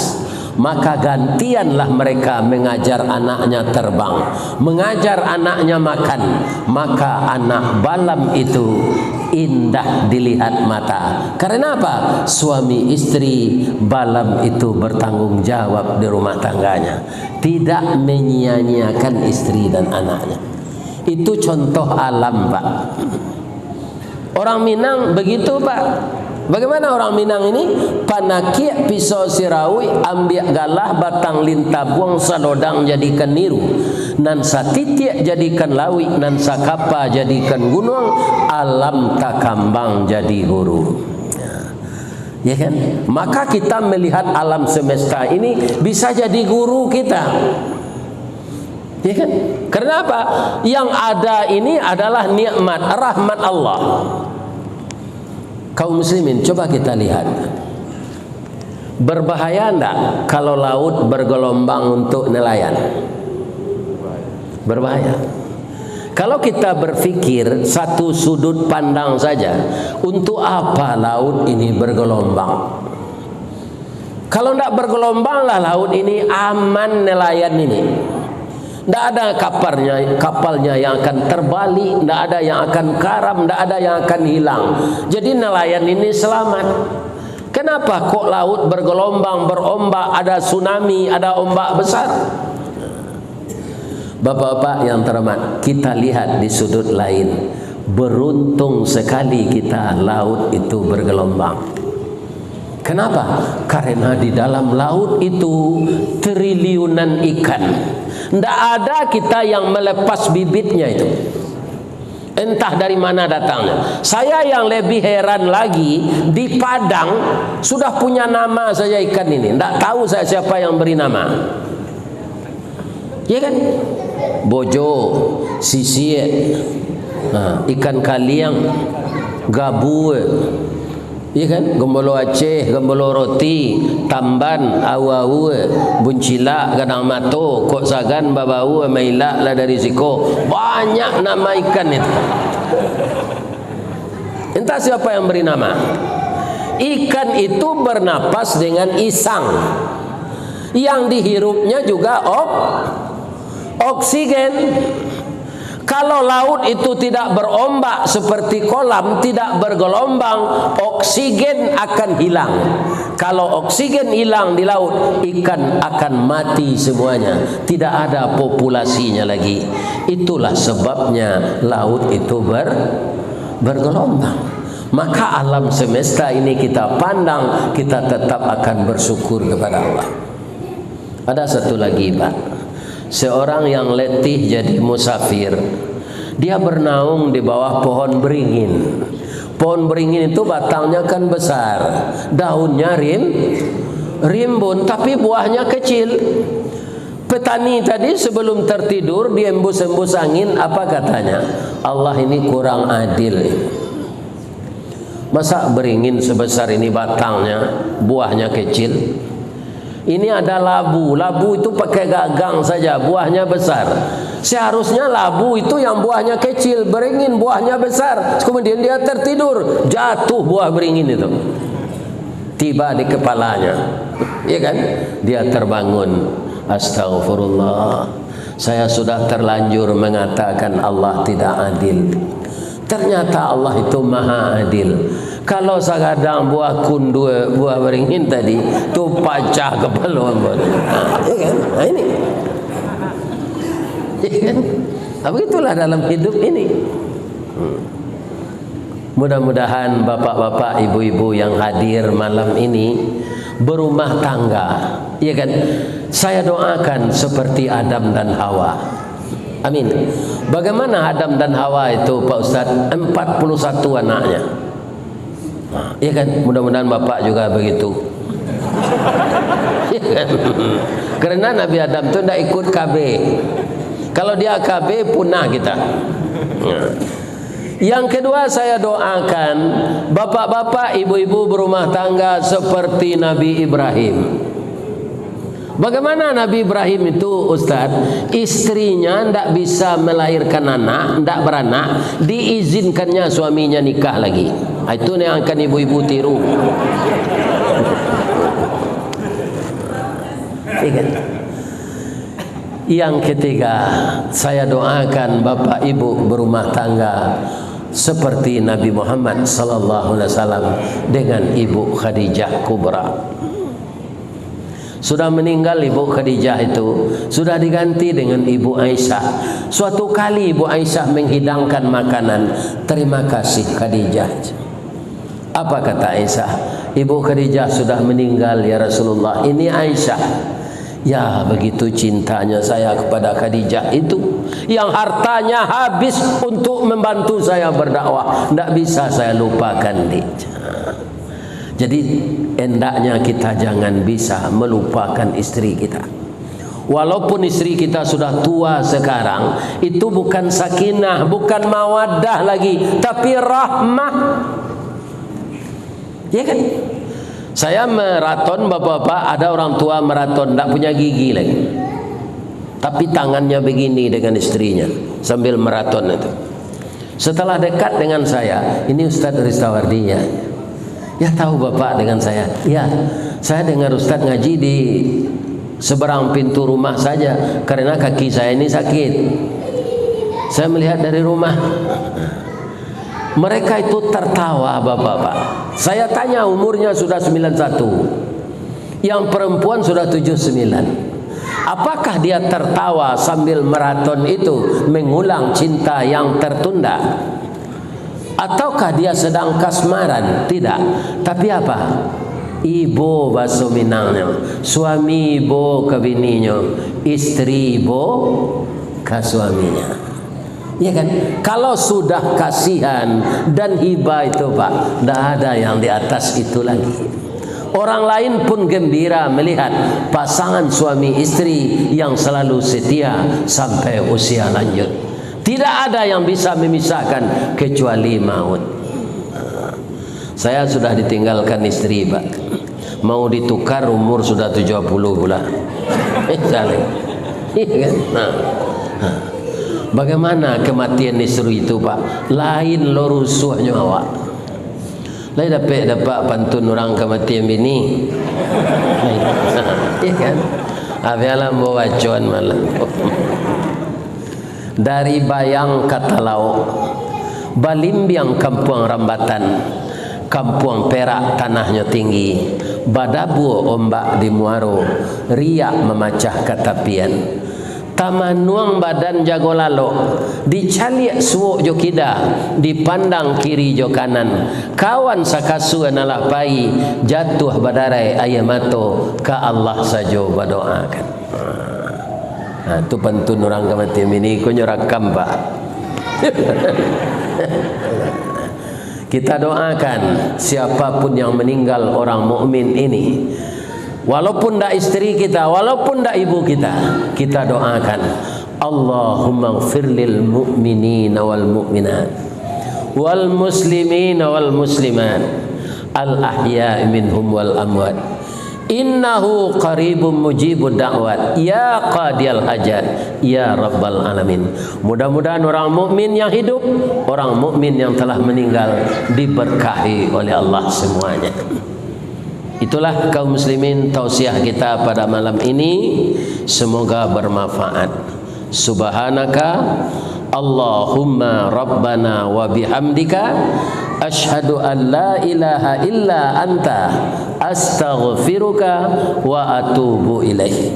Maka gantianlah mereka mengajar anaknya terbang, mengajar anaknya makan. Maka anak balam itu indah dilihat mata. Karena apa? Suami istri balam itu bertanggung jawab di rumah tangganya, tidak menyia-nyiakan istri dan anaknya. Itu contoh alam, Pak. Orang Minang begitu, Pak. Bagaimana orang Minang ini? Panakia pisau sirawi, ambiak galah batang lintah buang salodang jadikan niru, nan satitiak jadikan lawi, nan sakapa jadikan gunung, alam takambang jadi guru. Ya kan? Maka kita melihat alam semesta ini bisa jadi guru kita. Ya kan? Karena apa? Yang ada ini adalah nikmat, rahmat Allah. Kaum muslimin, coba kita lihat. Berbahaya enggak kalau laut bergelombang untuk nelayan? Berbahaya. Kalau kita berpikir satu sudut pandang saja, untuk apa laut ini bergelombang? Kalau enggak bergelombanglah laut ini, aman nelayan ini. Tidak ada kapalnya yang akan terbalik, tidak ada yang akan karam, tidak ada yang akan hilang. Jadi nelayan ini selamat. Kenapa kok laut bergelombang, berombak, ada tsunami, ada ombak besar? Bapak-bapak yang terhormat, kita lihat di sudut lain. Beruntung sekali kita laut itu bergelombang. Kenapa? Karena di dalam laut itu triliunan ikan. Tidak ada kita yang melepas bibitnya itu. Entah dari mana datangnya. Saya yang lebih heran lagi, di Padang sudah punya nama saja ikan ini. Tidak tahu saya siapa yang beri nama. Ya kan? Bojo, sisir, ikan kaliang, gabu. Ya kan? Gembolo Aceh, gembolo roti, tamban, awu, buncila, gadang mato, kok sagan, babau, maila, lah dari siko. Banyak nama ikan itu. Entah siapa yang beri nama. Ikan itu bernapas dengan isang. Yang dihirupnya juga oksigen. Kalau laut itu tidak berombak seperti kolam, tidak bergelombang, oksigen akan hilang. Kalau oksigen hilang di laut, ikan akan mati semuanya. Tidak ada populasinya lagi. Itulah sebabnya laut itu bergelombang. Maka alam semesta ini kita pandang, kita tetap akan bersyukur kepada Allah. Ada satu lagi, Pak. Seorang yang letih jadi musafir, dia bernaung di bawah pohon beringin. Pohon beringin itu batangnya kan besar, daunnya rimbun, tapi buahnya kecil. Petani tadi sebelum tertidur, dia embus-embus angin, apa katanya? Allah ini kurang adil. Masa beringin sebesar ini batangnya, buahnya kecil? Ini ada labu. Labu itu pakai gagang saja, buahnya besar. Seharusnya labu itu yang buahnya kecil, beringin buahnya besar. Kemudian dia tertidur, jatuh buah beringin itu, tiba di kepalanya, ya kan? Dia terbangun, astagfirullah, saya sudah terlanjur mengatakan Allah tidak adil. Ternyata Allah itu maha adil. Kalau sekadang buah kundu, buah beringin tadi tu pecah kepala, ya kan? Nah, ini, ya kan? Tapi itulah dalam hidup ini. Mudah-mudahan bapak-bapak, ibu-ibu yang hadir malam ini berumah tangga, ya kan? Saya doakan seperti Adam dan Hawa. Amin. Bagaimana Adam dan Hawa itu Pak Ustaz? 41 anaknya. Ya kan? Mudah-mudahan bapak juga begitu. Ya kan? Karena Nabi Adam itu tidak ikut KB. Kalau dia KB punah kita. Yang kedua, saya doakan bapak-bapak, ibu-ibu berumah tangga seperti Nabi Ibrahim. Bagaimana Nabi Ibrahim itu Ustaz? Istrinya tidak bisa melahirkan anak, tidak beranak, diizinkannya suaminya nikah lagi. Itu yang akan ibu-ibu tiru. Yang ketiga, saya doakan bapak ibu berumah tangga seperti Nabi Muhammad sallallahu alaihi wasallam dengan Ibu Khadijah Kubra. Sudah meninggal Ibu Khadijah itu, sudah diganti dengan Ibu Aisyah. Suatu kali Ibu Aisyah menghidangkan makanan, terima kasih Khadijah. Apa kata Aisyah? Ibu Khadijah sudah meninggal ya Rasulullah, ini Aisyah. Ya, begitu cintanya saya kepada Khadijah itu, yang hartanya habis untuk membantu saya berdakwah, tidak bisa saya lupakan dia. Jadi hendaknya kita jangan bisa melupakan istri kita. Walaupun istri kita sudah tua sekarang, itu bukan sakinah, bukan mawaddah lagi, tapi rahmah. Ya kan? Saya maraton, bapak-bapak, ada orang tua maraton tidak punya gigi lagi, tapi tangannya begini dengan istrinya sambil maraton itu. Setelah dekat dengan saya, ini Ustaz Ristawardi ya. Ya, tahu bapak dengan saya. Ya, saya dengar Ustaz ngaji di seberang pintu rumah saja karena kaki saya ini sakit. Saya melihat dari rumah. Mereka itu tertawa bapak-bapak. Saya tanya, umurnya sudah 91, yang perempuan sudah 79. Apakah dia tertawa sambil maraton itu mengulang cinta yang tertunda? Ataukah dia sedang kasmaran? Tidak. Tapi apa? Ibu bahasa Minangnya, suami ibu ke bininya, istri ibu ke suaminya. Ya kan? Kalau sudah kasihan dan hibah itu Pak, tidak ada yang di atas itu lagi. Orang lain pun gembira melihat pasangan suami istri yang selalu setia sampai usia lanjut. Tidak ada yang bisa memisahkan kecuali maut. Saya sudah ditinggalkan istri Pak, mau ditukar umur sudah 70 pula. Iya kan? Nah, bagaimana kematian istri itu Pak? Lain lo rusuh nyawa. Lain dapat pantun orang kematian bini. Iya kan? Abialah bawa cuan malam. Dari Bayang Katalau, Balimbiang Kampung Rambatan, Kampung Perak tanahnya tinggi, Badabu ombak di Muaro, riak memacah katapian. Tamanuang badan jago lalo, dicaliak suuk jo kida, dipandang kiri jo kanan. Kawan sakasu analah pai, jatuh badarai ayamato, ka Allah sajo badoakan. Nah, itu pantun orang kematian ini, kau nyorakam Pak. Kita doakan siapapun yang meninggal orang mukmin ini, walaupun tidak istri kita, walaupun tidak ibu kita, kita doakan Allahumma ighfir lil mu'minina wal mu'minat wal muslimin wal muslimat al ahya'i minhum wal amwat innahu qaribun mujibud da'wat ya qadiyal hajat ya rabbal alamin. Mudah-mudahan orang mukmin yang hidup, orang mukmin yang telah meninggal diberkahi oleh Allah semuanya. Itulah kaum muslimin tausiah kita pada malam ini, semoga bermanfaat. Subhanaka Allahumma rabbana wa bihamdika asyhadu an la ilaha illa anta astaghfiruka wa atubu ilaih.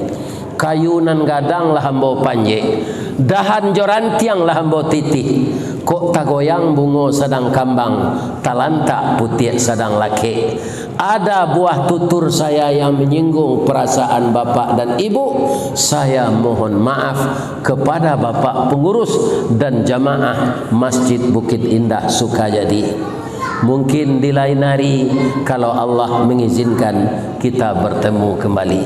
Kayunan gadang lah hambau panje, dahan jorantiang lah hambau titih, kok tagoyang bungo sedang kambang, talantak putih sedang laki. Ada buah tutur saya yang menyinggung perasaan bapak dan ibu, saya mohon maaf kepada bapak pengurus dan jamaah Masjid Bukit Indah Sukajadi. Mungkin di lain hari kalau Allah mengizinkan kita bertemu kembali.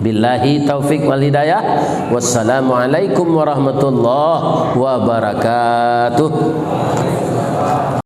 Billahi taufik wal hidayah. Wassalamualaikum warahmatullahi wabarakatuh.